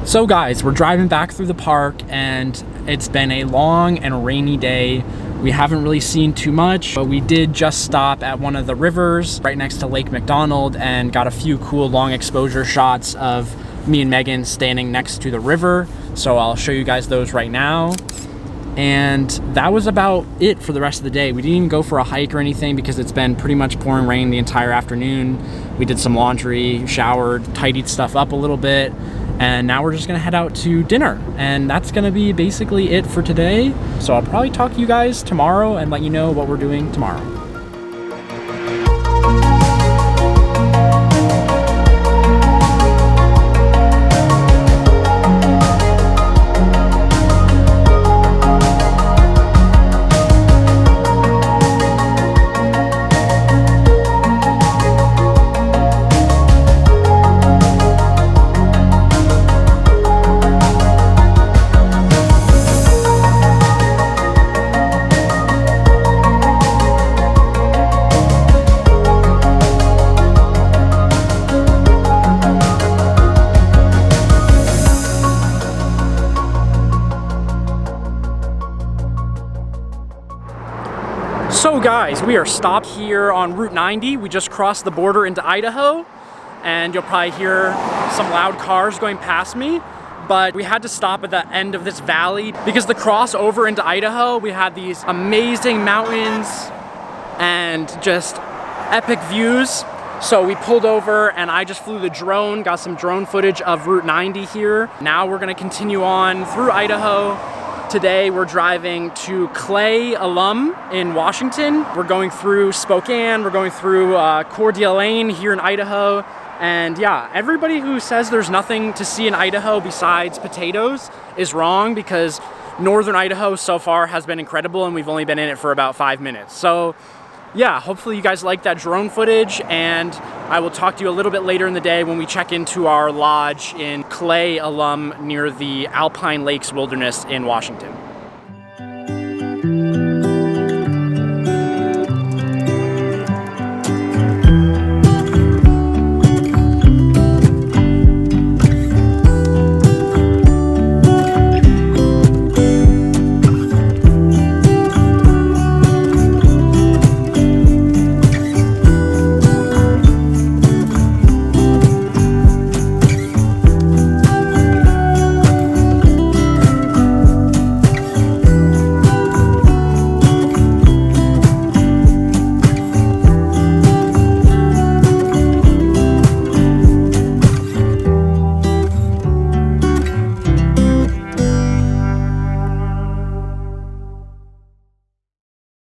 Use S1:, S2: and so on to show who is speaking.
S1: So guys, we're driving back through the park and it's been a long and rainy day. We haven't really seen too much, but we did just stop at one of the rivers right next to Lake McDonald and got a few cool long exposure shots of me and Megan standing next to the river. So I'll show you guys those right now. And that was about it for the rest of the day. We didn't even go for a hike or anything because it's been pretty much pouring rain the entire afternoon. We did some laundry, showered, tidied stuff up a little bit, and now we're just gonna head out to dinner. And that's gonna be basically it for today. So I'll probably talk to you guys tomorrow and let you know what we're doing tomorrow. So guys, we are stopped here on Route 90. We just crossed the border into Idaho, and you'll probably hear some loud cars going past me, but we had to stop at the end of this valley because the crossover into Idaho, we had these amazing mountains and just epic views. So we pulled over and I just flew the drone, got some drone footage of Route 90 here. Now we're gonna continue on through Idaho. Today we're driving to Clay Alum in Washington. We're going through Spokane, we're going through Coeur d'Alene here in Idaho. And yeah, everybody who says there's nothing to see in Idaho besides potatoes is wrong, because northern Idaho so far has been incredible and we've only been in it for about 5 minutes. So yeah, hopefully you guys like that drone footage, and I will talk to you a little bit later in the day when we check into our lodge in Clay Alum near the Alpine Lakes Wilderness in Washington.